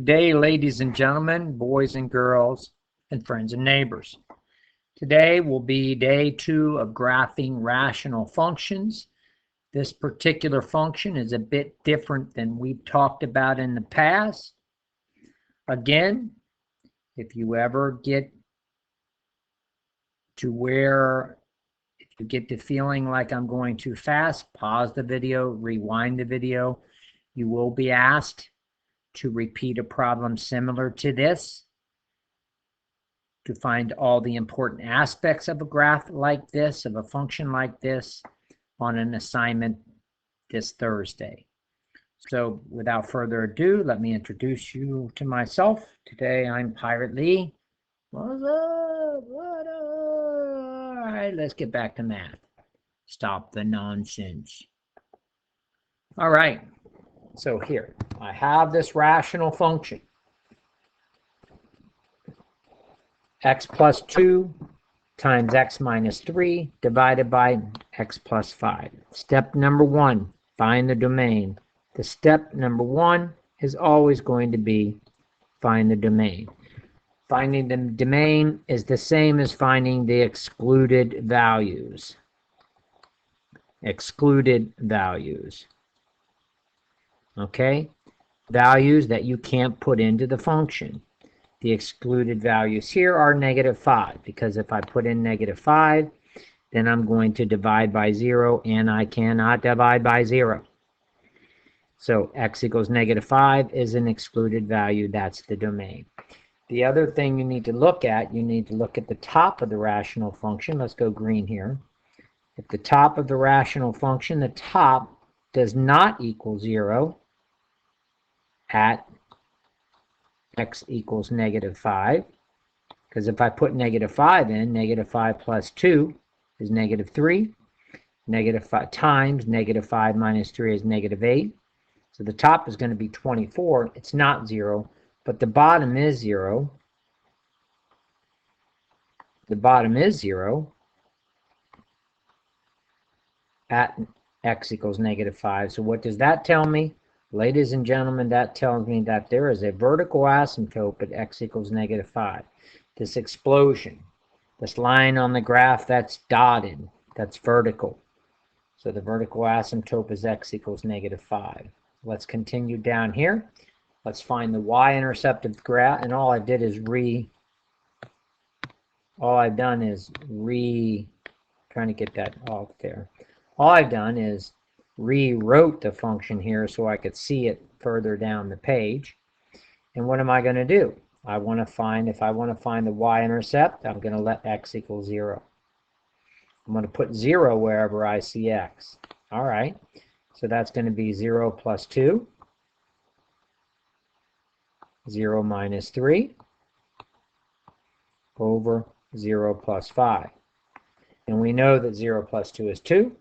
Good day, ladies and gentlemen, boys and girls, and friends and neighbors. Today will be day 2 of graphing rational functions. This particular function is a bit different than we've talked about in the past. Again, if you ever get to where if you get the feeling like I'm going too fast, pause the video, rewind the video. You will be asked to repeat a problem similar to this to find all the important aspects of a graph like this, of a function like this, on an assignment this Thursday. So without further ado, let me introduce you to myself. Today I'm Pirate Lee. What's up? What up? All right, let's get back to math. Stop the nonsense. All right. So here, I have this rational function, x plus 2 times x minus 3 divided by x plus 5. Step number 1, find the domain. The step number 1 is always going to be find the domain. Finding the domain is the same as finding the excluded values. Excluded values. Okay, values that you can't put into the function. The excluded values here are -5, because if I put in -5, then I'm going to divide by 0, and I cannot divide by 0. So x equals -5 is an excluded value. That's the domain. The other thing you need to look at, you need to look at the top of the rational function. Let's go green here. At the top of the rational function, the top does not equal 0 at x equals -5, because if I put -5 in, -5 plus 2 is -3, -5 times -5 minus 3 is -8, so the top is going to be 24. It's not 0, but the bottom is 0. The bottom is 0 at x equals -5. So what does that tell me? Ladies and gentlemen, that tells me that there is a vertical asymptote at x equals -5. This explosion, this line on the graph that's dotted, that's vertical. So the vertical asymptote is x equals -5. Let's continue down here. Let's find the y-intercept of the graph, and all I've done is trying to get that off there. All I've done is rewrote the function here so I could see it further down the page. And what am I going to do? If I want to find the y-intercept, I'm going to let x equal 0. I'm going to put 0 wherever I see x. All right, so that's going to be 0 plus 2, 0 minus 3, over 0 plus 5. And we know that 0 plus 2 is 2.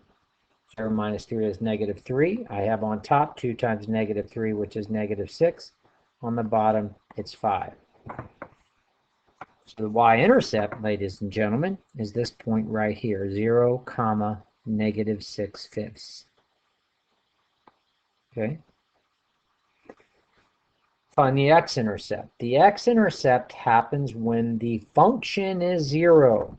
0 minus 3 is -3. I have on top 2 times -3, which is -6. On the bottom, it's 5. So the y-intercept, ladies and gentlemen, is this point right here, 0, comma, -6/5. Okay. Find the x-intercept. The x-intercept happens when the function is 0.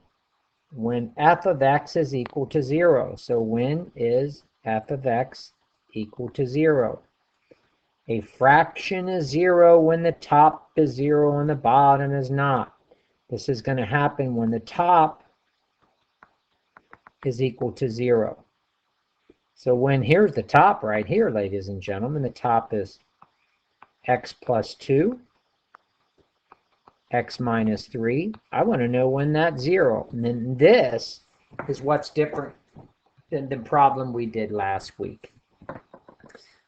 When f of x is equal to 0. So when is f of x equal to 0? A fraction is 0 when the top is 0 and the bottom is not. This is going to happen when the top is equal to 0. So when here's the top right here, ladies and gentlemen, the top is x plus 2. X minus 3. I want to know when that's 0. And then this is what's different than the problem we did last week.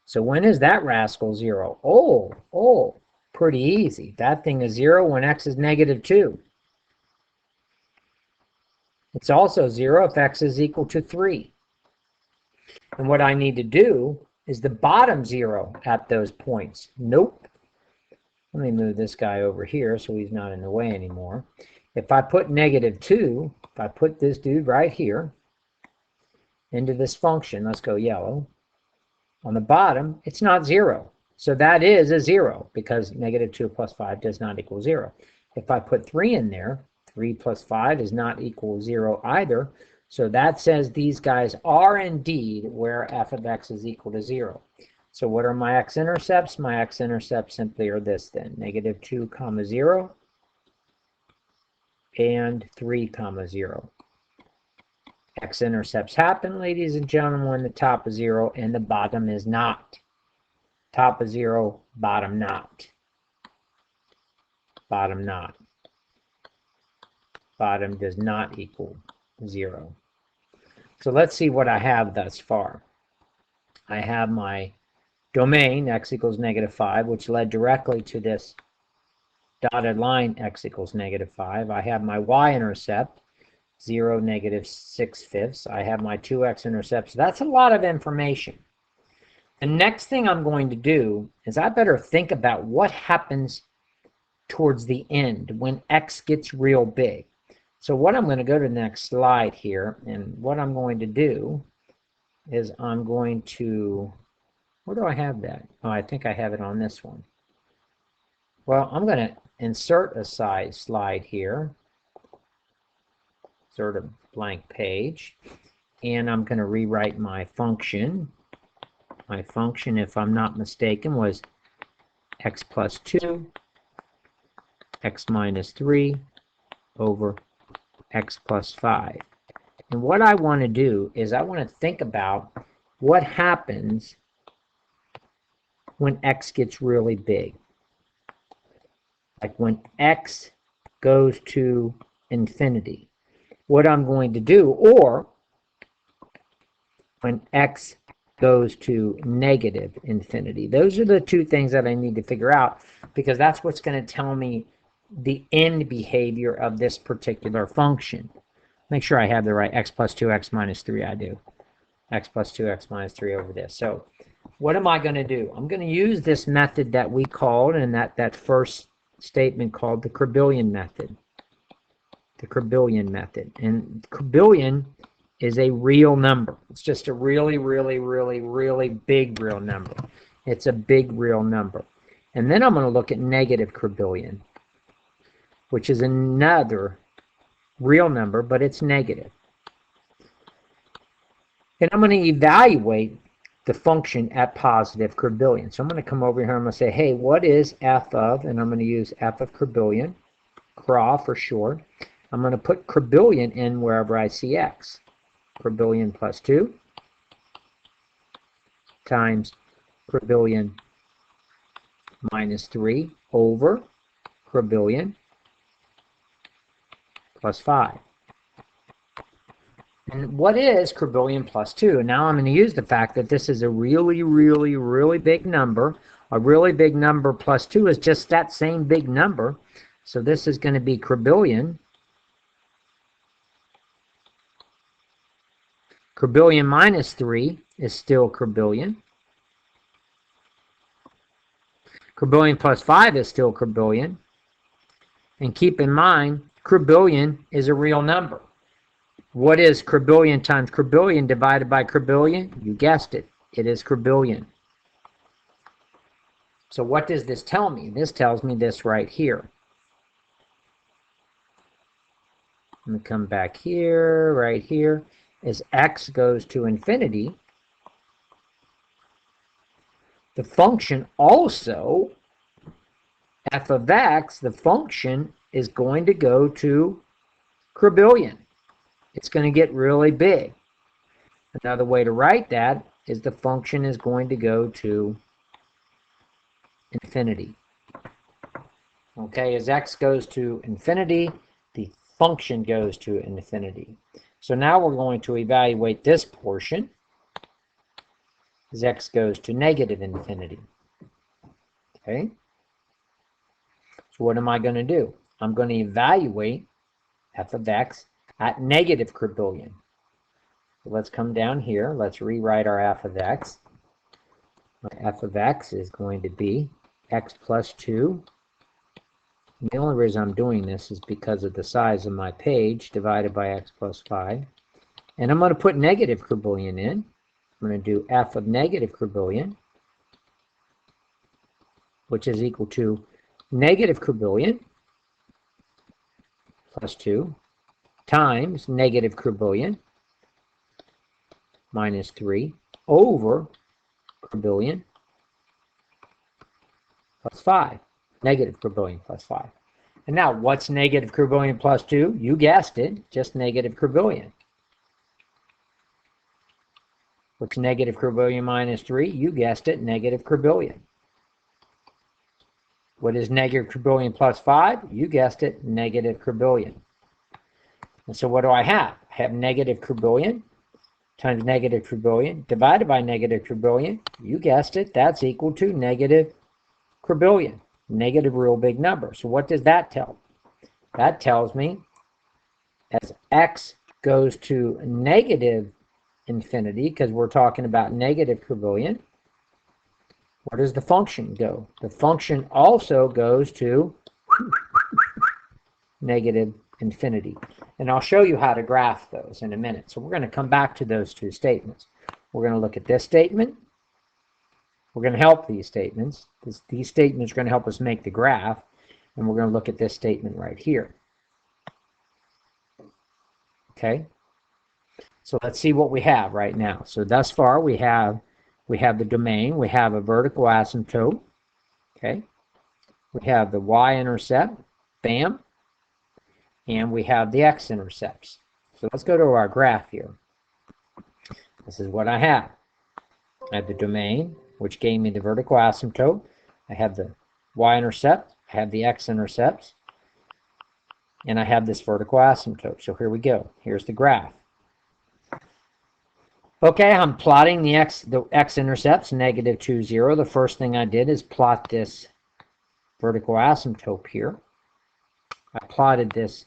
So when is that rascal 0? Oh, pretty easy. That thing is 0 when x is -2. It's also 0 if x is equal to 3. And what I need to do is the bottom 0 at those points. Nope. Let me move this guy over here so he's not in the way anymore. If I put -2, if I put this dude right here into this function, let's go yellow, on the bottom, it's not 0. So that is a 0 because negative 2 plus 5 does not equal 0. If I put 3 in there, 3 plus 5 is not equal 0 either. So that says these guys are indeed where f of x is equal to 0. So what are my x-intercepts? My x-intercepts simply are this then. Negative 2 comma 0 and 3 comma 0. X-intercepts happen, ladies and gentlemen, when the top is 0 and the bottom is not. Top is 0, bottom not. Bottom not. Bottom does not equal 0. So let's see what I have thus far. I have my domain, x equals negative 5, which led directly to this dotted line, x equals negative 5. I have my y-intercept, 0, negative 6/5. I have my 2x intercepts. That's a lot of information. The next thing I'm going to do is I better think about what happens towards the end when x gets real big. So what I'm going to go to the next slide here, and what I'm going to do is I'm going to, where do I have that? Oh, I think I have it on this one. Well, I'm going to insert a slide here, insert a blank page, and I'm going to rewrite my function. My function, if I'm not mistaken, was x plus 2, x minus 3 over x plus 5. And what I want to do is I want to think about what happens when x gets really big. Like when x goes to infinity. What I'm going to do, or when x goes to negative infinity. Those are the two things that I need to figure out, because that's what's going to tell me the end behavior of this particular function. Make sure I have the right x plus 2, x minus 3. I do. X plus 2, x minus 3 over this. So what am I going to do? I'm going to use this method that we called, and that first statement called the Cribbillion method. The Cribbillion method. And Cribbillion is a real number. It's just a really, really, really, really big real number. It's a big real number. And then I'm going to look at negative Cribbillion, which is another real number, but it's negative. And I'm going to evaluate the function at positive Cribbillion. So I'm going to come over here and I'm going to say, hey, what is f of, and I'm going to use f of Cribbillion, CRA for short. I'm going to put Cribbillion in wherever I see x. Cribbillion plus 2 times Cribbillion minus 3 over Cribbillion plus 5. And what is Cribbillion plus 2? Now I'm going to use the fact that this is a really, really, really big number. A really big number plus 2 is just that same big number. So this is going to be Cribbillion. Cribbillion minus 3 is still Cribbillion. Cribbillion plus 5 is still Cribbillion. And keep in mind, Cribbillion is a real number. What is Cribbillion times Cribbillion divided by Cribbillion? You guessed it. It is Cribbillion. So what does this tell me? This tells me this right here. Let me come back here, right here. As x goes to infinity, the function also, f of x, the function is going to go to Cribbillion. It's going to get really big. Another way to write that is the function is going to go to infinity. Okay, as x goes to infinity, the function goes to infinity. So now we're going to evaluate this portion as x goes to negative infinity. Okay? So what am I going to do? I'm going to evaluate f of x at negative Cribbillion. So let's come down here. Let's rewrite our f of x. F of x is going to be x plus 2. And the only reason I'm doing this is because of the size of my page divided by x plus 5. And I'm going to put negative Cribbillion in. I'm going to do f of negative Cribbillion which is equal to negative quadrillion plus 2 times negative quadrillion minus 3 over quadrillion plus 5. Negative quadrillion plus 5. And now, what's negative quadrillion plus 2? You guessed it, just negative quadrillion. What's negative quadrillion minus 3? You guessed it, negative quadrillion. What is negative quadrillion plus 5? You guessed it, negative quadrillion. And so what do I have? I have negative quadrillion times negative quadrillion divided by negative quadrillion. You guessed it, that's equal to negative quadrillion. Negative real big number. So what does that tell? That tells me as x goes to negative infinity, because we're talking about negative quadrillion, where does the function go? The function also goes to negative infinity. And I'll show you how to graph those in a minute. So we're going to come back to those two statements. We're going to look at this statement. We're going to help these statements. These statements are going to help us make the graph. And we're going to look at this statement right here. Okay? So let's see what we have right now. So thus far we have the domain. We have a vertical asymptote. Okay? We have the y-intercept. Bam. And we have the x-intercepts. So let's go to our graph here. This is what I have. I have the domain, which gave me the vertical asymptote. I have the y-intercept. I have the x-intercepts. And I have this vertical asymptote. So here we go. Here's the graph. Okay, I'm plotting the x-intercepts, negative 2, 0. The first thing I did is plot this vertical asymptote here. I plotted this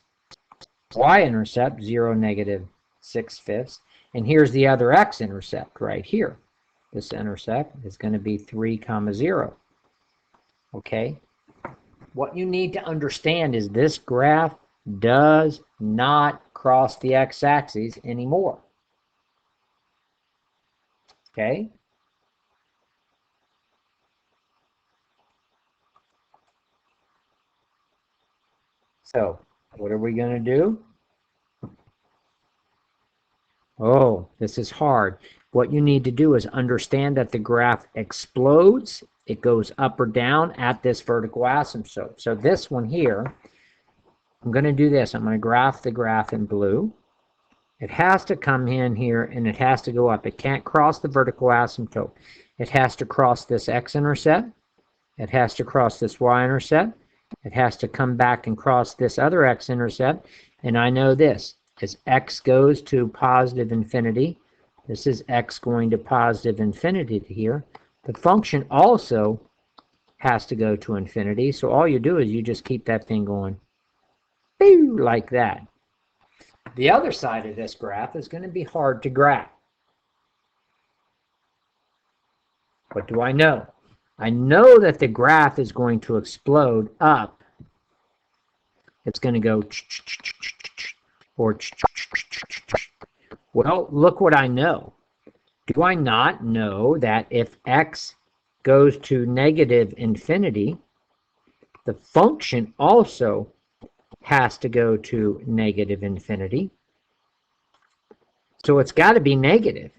y-intercept, 0, negative 6/5. And here's the other x-intercept right here. This intercept is going to be 3, 0. Okay? What you need to understand is this graph does not cross the x-axis anymore. Okay? So, what are we going to do? Oh, this is hard. What you need to do is understand that the graph explodes. It goes up or down at this vertical asymptote. So this one here, I'm going to do this. I'm going to graph the graph in blue. It has to come in here and it has to go up. It can't cross the vertical asymptote. It has to cross this x-intercept. It has to cross this y-intercept. It has to come back and cross this other x-intercept. And I know this. As x goes to positive infinity, this is x going to positive infinity here. The function also has to go to infinity. So all you do is you just keep that thing going like that. The other side of this graph is going to be hard to graph. What do I know? I know that the graph is going to explode up. It's going to go or well, look what I know. Do I not know that if x goes to negative infinity, the function also has to go to negative infinity? So it's got to be negative.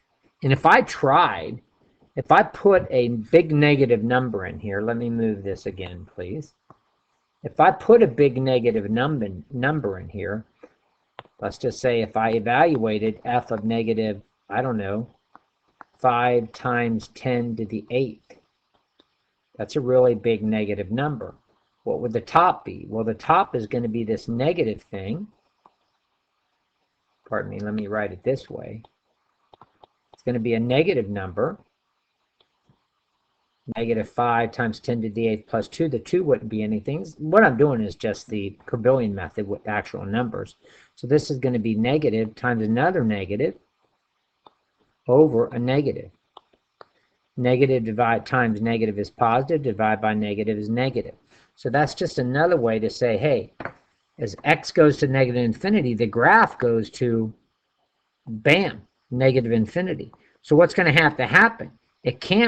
And if I put a big negative number in here, let me move this again, please. If I put a big negative number in here, let's just say if I evaluated f of negative, I don't know, 5 times 10 to the 8th, that's a really big negative number. What would the top be? Well, the top is going to be this negative thing. Pardon me, let me write it this way. It's going to be a negative number. Negative 5 times 10 to the 8th plus 2. The 2 wouldn't be anything. What I'm doing is just the quadrillion method with actual numbers. So this is going to be negative times another negative over a negative. Negative times negative is positive. Divide by negative is negative. So that's just another way to say, hey, as x goes to negative infinity, the graph goes to, bam, negative infinity. So what's going to have to happen?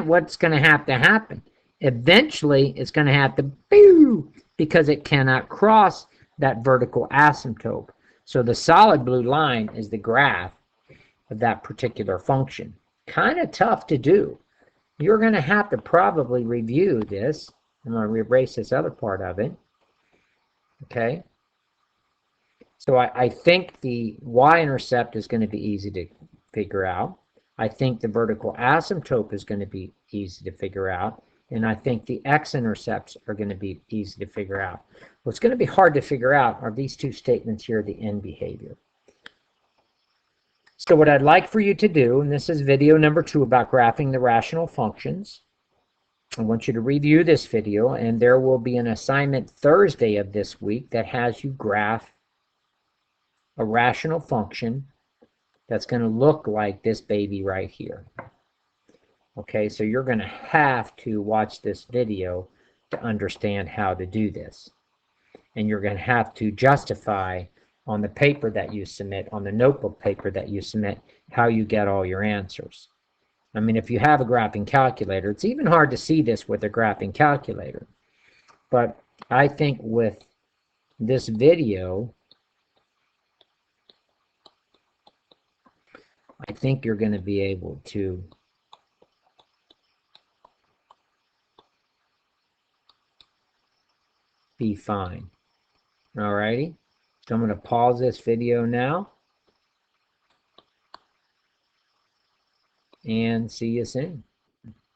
What's going to have to happen eventually it's going to have to boo, because it cannot cross that vertical asymptote. So the solid blue line is the graph of that particular function. Kind of tough to do. You're going to have to probably review this. I'm going to erase this other part of it. Okay. So I think the y-intercept is going to be easy to figure out. I think the vertical asymptote is going to be easy to figure out. And I think the x-intercepts are going to be easy to figure out. What's going to be hard to figure out are these two statements here, the end behavior. So what I'd like for you to do, and this is video number 2 about graphing the rational functions. I want you to review this video, and there will be an assignment Thursday of this week that has you graph a rational function that's going to look like this baby right here. Okay, so you're going to have to watch this video to understand how to do this. And you're going to have to justify on the paper that you submit, on the notebook paper that you submit, how you get all your answers. I mean, if you have a graphing calculator, it's even hard to see this with a graphing calculator. But I think with this video, I think you're going to be able to be fine. Alrighty, so I'm going to pause this video now and see you soon.